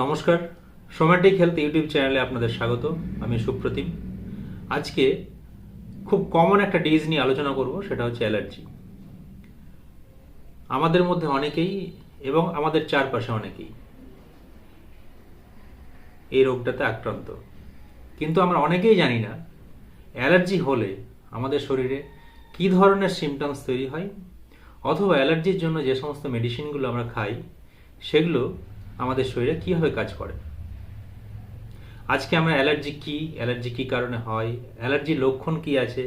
নমস্কার, somatic health YouTube চ্যানেলে আপনাদের স্বাগত। আমি সুপ্রতিম। আজকে খুব কমন একটা ডিজিজ নিয়ে আলোচনা করব, সেটা হচ্ছে অ্যালার্জি। আমাদের মধ্যে অনেকেই এবং আমাদের চারপাশে অনেকেই এই রোগটাতে আক্রান্ত, কিন্তু আমরা অনেকেই জানি না অ্যালার্জি হলে আমাদের শরীরে কী ধরনের সিমটমস তৈরি হয়, অথবা অ্যালার্জির জন্য যে সমস্ত মেডিসিনগুলো আমরা খাই সেগুলো আমাদের শরীরে কীভাবে কাজ করে। আজকে আমরা অ্যালার্জি কী কারণে হয়, অ্যালার্জির লক্ষণ কী আছে,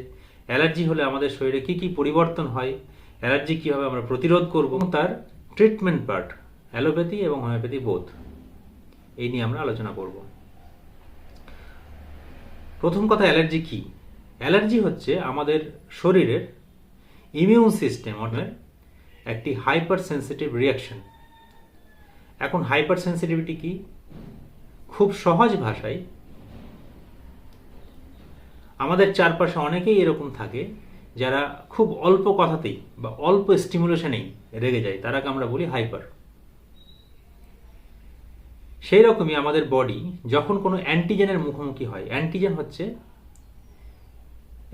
অ্যালার্জি হলে আমাদের শরীরে কী কী পরিবর্তন হয়, অ্যালার্জি কীভাবে আমরা প্রতিরোধ করব, এবং তার ট্রিটমেন্ট পার্ট অ্যালোপ্যাথি এবং হোমিওপ্যাথি বোথ, এই নিয়ে আমরা আলোচনা করব। প্রথম কথা, অ্যালার্জি কী? অ্যালার্জি হচ্ছে আমাদের শরীরের ইমিউন সিস্টেম অর্থাৎ একটি হাইপার সেন্সিটিভ রিয়াকশন। এখন হাইপার সেন্সিটিভিটি কী? খুব সহজ ভাষায়, আমাদের চারপাশে অনেকেই এরকম থাকে যারা খুব অল্প কথাতেই বা অল্প স্টিমুলেশনেই রেগে যায়, তারাকে আমরা বলি হাইপার। সেই রকমই আমাদের বডি যখন কোনো অ্যান্টিজেনের মুখোমুখি হয়, অ্যান্টিজেন হচ্ছে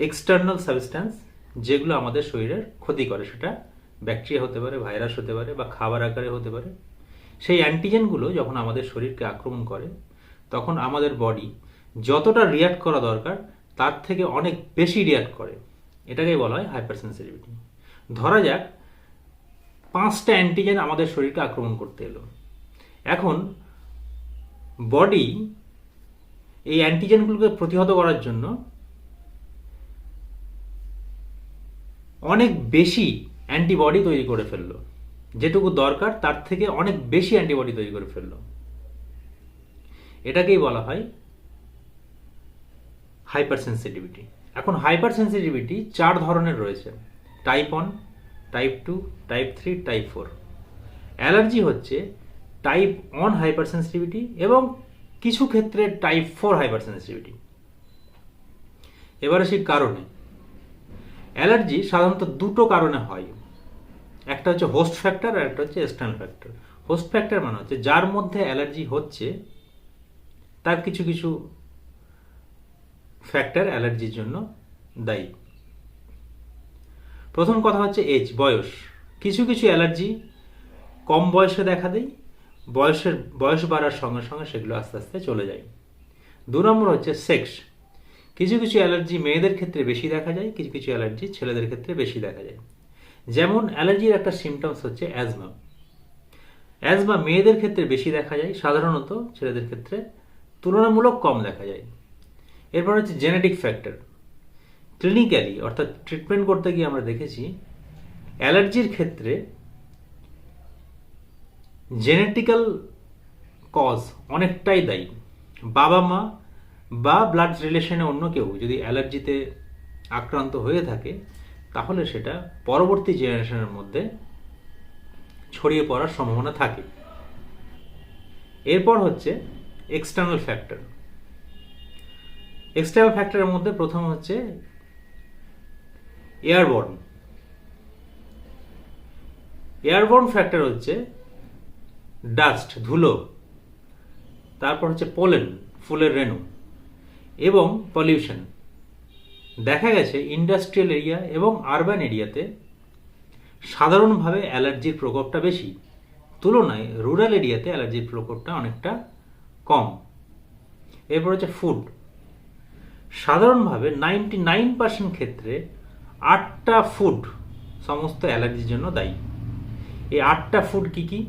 এক্সটার্নাল সাবস্ট্যান্স যেগুলো আমাদের শরীরের ক্ষতি করে, সেটা ব্যাকটেরিয়া হতে পারে, ভাইরাস হতে পারে, বা খাবার আকারে হতে পারে। সেই অ্যান্টিজেনগুলো যখন আমাদের শরীরকে আক্রমণ করে, তখন আমাদের বডি যতটা রিয়াক্ট করা দরকার তার থেকে অনেক বেশি রিয়াক্ট করে। এটাকেই বলা হয় হাইপার সেন্সিটিভিটি। ধরা যাক 5টা অ্যান্টিজেন আমাদের শরীরকে আক্রমণ করতে এলো। এখন বডি এই অ্যান্টিজেনগুলোকে প্রতিহত করার জন্য অনেক বেশি অ্যান্টিবডি তৈরি করে ফেললো, যেটুকু দরকার তার থেকে অনেক বেশি অ্যান্টিবডি তৈরি করে ফেললো। এটাকেই বলা হয় হাইপার সেন্সিটিভিটি। এখন হাইপার সেন্সিটিভিটি 4 ধরনের রয়েছে: type 1, type 2, type 3, type 4। Allergy হচ্ছে টাইপ 1 হাইপার সেন্সিটিভিটি এবং কিছু ক্ষেত্রে টাইপ 4 হাইপার সেন্সিটিভিটি। এবার আসি কারণে। অ্যালার্জি সাধারণত দুটো কারণে হয়, একটা হচ্ছে হোস্ট ফ্যাক্টর আর একটা হচ্ছে এক্সটার্নাল ফ্যাক্টর। হোস্ট ফ্যাক্টর মানে হচ্ছে যার মধ্যে অ্যালার্জি হচ্ছে তার কিছু কিছু ফ্যাক্টর অ্যালার্জির জন্য দায়ী। প্রথম কথা হচ্ছে এজ, বয়স। কিছু কিছু অ্যালার্জি কম বয়সে দেখা দেয়, বয়স বাড়ার সঙ্গে সঙ্গে সেগুলো আস্তে আস্তে চলে যায়। 2 নম্বর হচ্ছে সেক্স। কিছু কিছু অ্যালার্জি মেয়েদের ক্ষেত্রে বেশি দেখা যায়, কিছু কিছু অ্যালার্জি ছেলেদের ক্ষেত্রে বেশি দেখা যায়। যেমন অ্যালার্জির একটা সিমটমস হচ্ছে অ্যাজমা। অ্যাজমা মেয়েদের ক্ষেত্রে বেশি দেখা যায়, সাধারণত ছেলেদের ক্ষেত্রে তুলনামূলক কম দেখা যায়। এরপর হচ্ছে জেনেটিক ফ্যাক্টর। ক্লিনিক্যালি অর্থাৎ ট্রিটমেন্ট করতে গিয়ে আমরা দেখেছি অ্যালার্জির ক্ষেত্রে জেনেটিক্যাল কজ অনেকটাই দায়ী। বাবা মা বা ব্লাড রিলেশনে অন্য কেউ যদি অ্যালার্জিতে আক্রান্ত হয়ে থাকে, তাহলে সেটা পরবর্তী জেনারেশনের মধ্যে ছড়িয়ে পড়ার সম্ভাবনা থাকে। এরপর হচ্ছে এক্সটার্নাল ফ্যাক্টর। এক্সটার্নাল ফ্যাক্টরের মধ্যে প্রথম হচ্ছে এয়ারবর্ন। এয়ারবর্ন ফ্যাক্টর হচ্ছে ডাস্ট, ধুলো, তারপর হচ্ছে পোলেন, ফুলের রেণু, এবং পলিউশন। দেখা গেছে ইন্ডাস্ট্রিয়াল এরিয়া এবং আরবান এরিয়াতে সাধারণভাবে অ্যালার্জির প্রকোপটা বেশি, তুলনায় রুরাল এরিয়াতে অ্যালার্জির প্রকোপটা অনেকটা কম। এরপর হচ্ছে ফুড। সাধারণভাবে 99% ক্ষেত্রে 8টা ফুড সমস্ত অ্যালার্জির জন্য দায়ী। এই 8টা ফুড কি কি?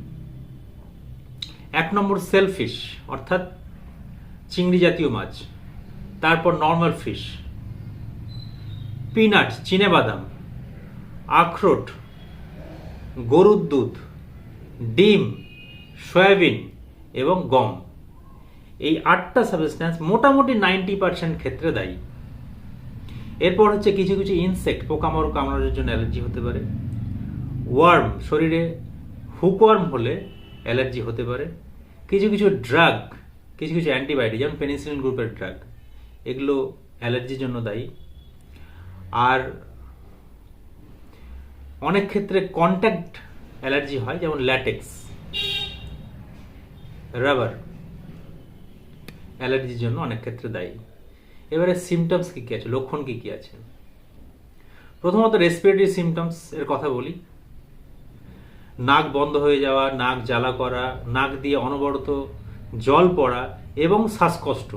1 নম্বর সেলফিশ অর্থাৎ চিংড়ি জাতীয় মাছ, তারপর নর্মাল ফিশ, পিনাট চিনেবাদাম, আখরোট, গরুর দুধ, ডিম, সয়াবিন এবং গম। এই 8টা সাবস্ট্যান্স মোটামুটি 90% ক্ষেত্রে দায়ী। এরপর হচ্ছে কিছু কিছু ইনসেক্ট, পোকামাকড় কামড়ানোর জন্য অ্যালার্জি হতে পারে। ওয়ার্ম, শরীরে হুকওয়ার্ম হলে অ্যালার্জি হতে পারে। কিছু কিছু ড্রাগ, কিছু কিছু অ্যান্টিবায়োটিক যেমন পেনিসিলিন গ্রুপের ড্রাগ, এগুলো অ্যালার্জির জন্য দায়ী। আর অনেক ক্ষেত্রে কন্ট্যাক্ট অ্যালার্জি হয়, যেমন ল্যাটেক্স, রাবার, অ্যালার্জির জন্য অনেক ক্ষেত্রে দায়ী। এবারে সিমটমস কী কী আছে, লক্ষণ কী কী আছে? প্রথমত রেসপিরেটরি সিমটমস এর কথা বলি। নাক বন্ধ হয়ে যাওয়া, নাক জ্বালা করা, নাক দিয়ে অনবরত জল পড়া এবং শ্বাসকষ্ট,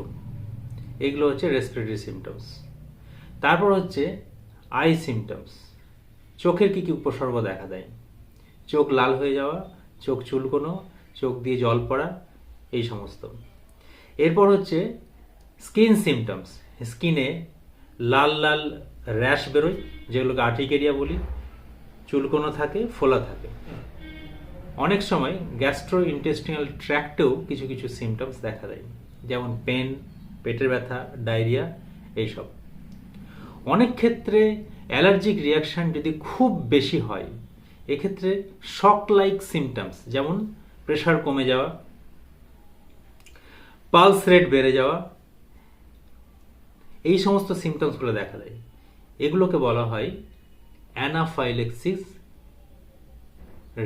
এগুলো হচ্ছে রেসপিরেটরি সিমটমস। তারপর হচ্ছে আই সিমটমস, চোখের কী কী উপসর্গ দেখা দেয়? চোখ লাল হয়ে যাওয়া, চোখ চুলকোনো, চোখ দিয়ে জল পড়া, এই সমস্ত। এরপর হচ্ছে স্কিন সিমটমস, স্কিনে লাল লাল র্যাশ বেরোয়, যেগুলোকে আর্টিকেরিয়া বলি, চুলকোনো থাকে, ফোলা থাকে। অনেক সময় গ্যাস্ট্রো ইন্টেস্টিনাল ট্র্যাক্টেও কিছু কিছু সিমটমস দেখা দেয়, যেমন পেন, পেটের ব্যথা, ডায়রিয়া, এইসব। অনেক ক্ষেত্রে অ্যালার্জিক রিয়াকশান যদি খুব বেশি হয়, এক্ষেত্রে শক লাইক সিমটমস, যেমন প্রেশার কমে যাওয়া, পালস রেট বেড়ে যাওয়া, এই সমস্ত সিমটমসগুলো দেখা দেয়। এগুলোকে বলা হয় অ্যানাফাইলেক্সিস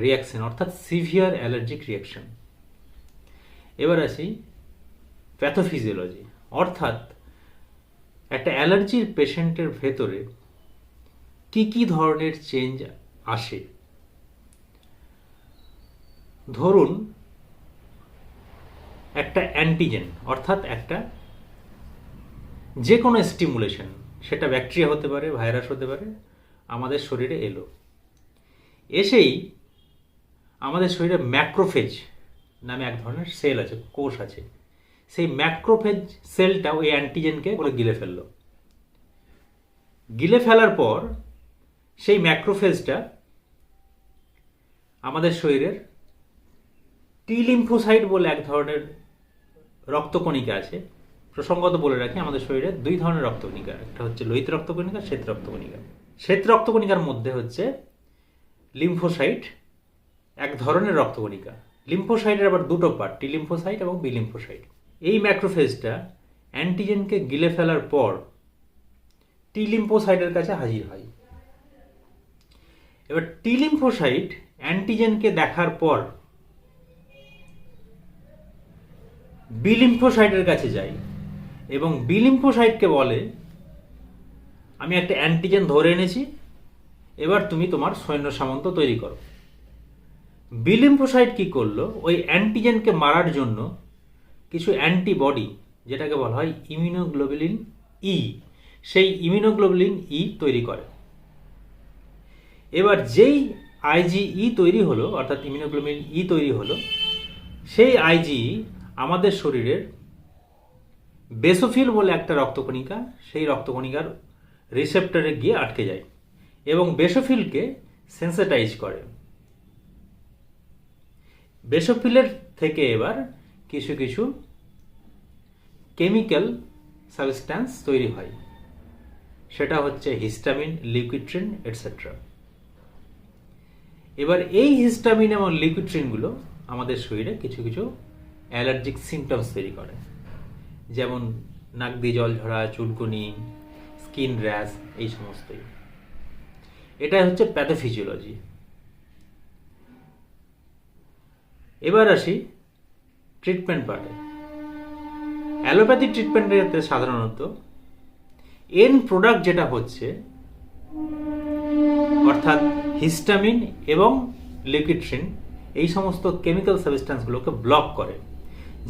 রিয়াকশন, অর্থাৎ সিভিয়ার অ্যালার্জিক রিয়াকশন। এবার আসি প্যাথোফিজিওলজি, অর্থাৎ একটা অ্যালার্জির পেশেন্টের ভেতরে কি কি ধরনের চেঞ্জ আসে। ধরুন একটা অ্যান্টিজেন, অর্থাৎ একটা যে কোনো স্টিমুলেশন, সেটা ব্যাকটেরিয়া হতে পারে, ভাইরাস হতে পারে, আমাদের শরীরে এলো। এসেই আমাদের শরীরে ম্যাক্রোফেজ নামে এক ধরনের সেল আছে, কোষ আছে। সেই ম্যাক্রোফেজ সেলটা ওই অ্যান্টিজেনকে গিলে ফেললো। গিলে ফেলার পর সেই ম্যাক্রোফেজটা আমাদের শরীরের টি লিম্ফোসাইট বলে এক ধরনের রক্তকণিকা আছে। প্রসঙ্গত বলে রাখি, আমাদের শরীরে দুই ধরনের রক্তকণিকা, একটা হচ্ছে লোহিত রক্তকণিকা, শ্বেত রক্তকণিকা। শ্বেত রক্তকণিকার মধ্যে হচ্ছে লিম্ফোসাইট, এক ধরনের রক্তকণিকা। লিম্ফোসাইটের আবার দুটো পার্ট, টি লিম্ফোসাইট এবং বি লিম্ফোসাইট। এই ম্যাক্রোফেজটা অ্যান্টিজেনকে গিলে ফেলার পর টি লিম্ফোসাইটের কাছে হাজির হয়। এবার টি লিম্ফোসাইট অ্যান্টিজেনকে দেখার পর বি লিম্ফোসাইটের কাছে যায় এবং বি লিম্ফোসাইটকে বলে, আমি একটা অ্যান্টিজেন ধরে এনেছি, এবার তুমি তোমার সৈন্য সামন্ত তৈরি করো। বি লিম্ফোসাইট কি করলো, ওই অ্যান্টিজেনকে মারার জন্য কিছু অ্যান্টিবডি, যেটাকে বলা হয় ইমিউনোগ্লোবুলিন ই, সেই ইমিউনোগ্লোবুলিন ই তৈরি করে। এবার যেই আইজিই তৈরি হলো, অর্থাৎ ইমিউনোগ্লোবুলিন ই তৈরি হলো, সেই আইজিই আমাদের শরীরের বেসোফিল বলে একটা রক্তকণিকা, সেই রক্তকণিকার রিসেপ্টরে গিয়ে আটকে যায় এবং বেসোফিলকে সেন্সিটাইজ করে। বেসোফিলের থেকে এবার কিছু কিছু কেমিক্যাল সাবস্ট্যান্স তৈরি হয়, সেটা হচ্ছে হিস্টামিন, লিকুইট্রিন, এটসেট্রা। এবার এই হিস্টামিন এবং লিকুইট্রিনগুলো আমাদের শরীরে কিছু কিছু অ্যালার্জিক সিমটমস তৈরি করে, যেমন নাক দিয়ে জল ঝরা, চুলকুনি, স্কিন র্যাশ, এই সমস্তই। এটাই হচ্ছে প্যাথোফিজিওলজি। এবার আসি ট্রিটমেন্ট পার্টে। অ্যালোপ্যাথি ট্রিটমেন্টের ক্ষেত্রে সাধারণত এন্ড প্রোডাক্ট যেটা হচ্ছে, অর্থাৎ হিস্টামিন এবং লিকুইট্রিন, এই সমস্ত কেমিক্যাল সাবস্ট্যান্সগুলোকে ব্লক করে।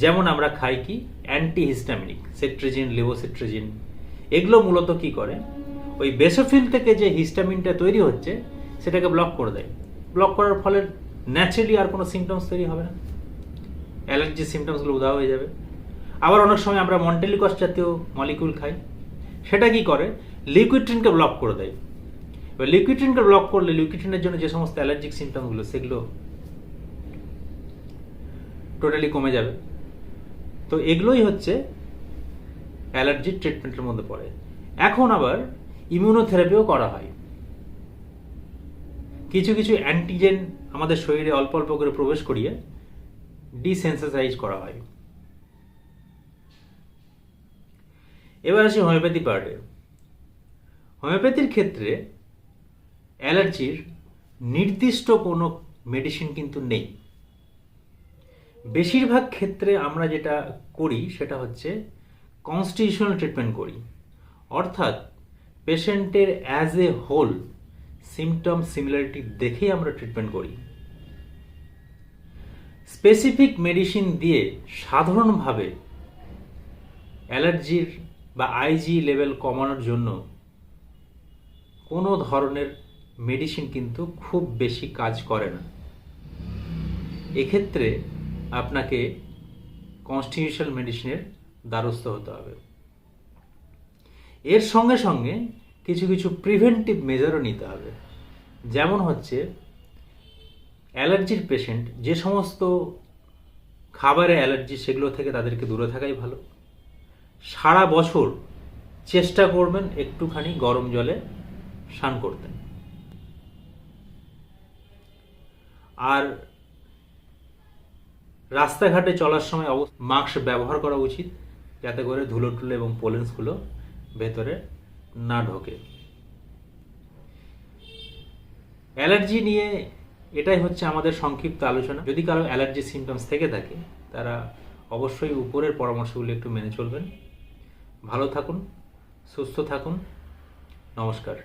যেমন আমরা খাই কি অ্যান্টি হিস্টামিনিক, সেট্রিজিন, লেভোসিট্রিজিন, এগুলো মূলত কি করে, ওই বেসোফিল থেকে যে হিস্টামিনটা তৈরি হচ্ছে সেটাকে ব্লক করে দেয়। ব্লক করার ফলে ন্যাচারালি আর কোনো সিমটমস তৈরি হবে না, অ্যালার্জি সিমটমসগুলো উধাও হয়ে যাবে। আবার অনেক সময় আমরা মন্টেলিকস জাতীয় মলিকিউল খাই, সেটা কি করে, লিকুইট্রিনকে ব্লক করে দেয়। এবার লিকুইট্রিনকে ব্লক করলে লিকুইট্রিনের জন্য যে সমস্ত অ্যালার্জিক সিমটমসগুলো, সেগুলো টোটালি কমে যাবে। তো এগুলোই হচ্ছে অ্যালার্জির ট্রিটমেন্টের মধ্যে পড়ে। এখন আবার ইমিউনোথেরাপিও করা হয়। কিছু কিছু অ্যান্টিজেন আমাদের শরীরে অল্প অল্প করে প্রবেশ করিয়ে ডিসেন্সিটাইজ করা হয়। এবার আসি হোমিওপ্যাথি পার্টে। হোমিওপ্যাথির ক্ষেত্রে অ্যালার্জির নির্দিষ্ট কোনো মেডিসিন কিন্তু নেই। বেশিরভাগ ক্ষেত্রে আমরা যেটা করি সেটা হচ্ছে কনস্টিটিউশনাল ট্রিটমেন্ট করি, অর্থাৎ পেশেন্টের as a whole symptom similarity দেখেই আমরা ট্রিটমেন্ট করি। স্পেসিফিক মেডিসিন দিয়ে সাধারণভাবে অ্যালার্জির বা আইজি লেভেল কমানোর জন্য কোনো ধরনের মেডিসিন কিন্তু খুব বেশি কাজ করে না। এক্ষেত্রে আপনাকে কনস্টিটিউশনাল মেডিসিনের দ্বারস্থ হতে হবে। এর সঙ্গে সঙ্গে কিছু কিছু প্রিভেন্টিভ মেজারও নিতে হবে। যেমন হচ্ছে অ্যালার্জির পেশেন্ট যে সমস্ত খাবারে অ্যালার্জি সেগুলো থেকে তাদেরকে দূরে থাকাই ভালো। সারা বছর চেষ্টা করবেন একটুখানি গরম জলে স্নান করতে। আর রাস্তাঘাটে চলার সময় মাস্ক ব্যবহার করা উচিত, যাতে করে ধুলো টুলো এবং পোলেন্সগুলো ভেতরে না ঢোকে। অ্যালার্জি নিয়ে এটাই হচ্ছে আমাদের সংক্ষিপ্ত আলোচনা। যদি কারো অ্যালার্জি সিমটমস থেকে থাকে তারা অবশ্যই উপরের পরামর্শগুলো একটু মেনে চলবেন। ভালো থাকুন, সুস্থ থাকুন। নমস্কার।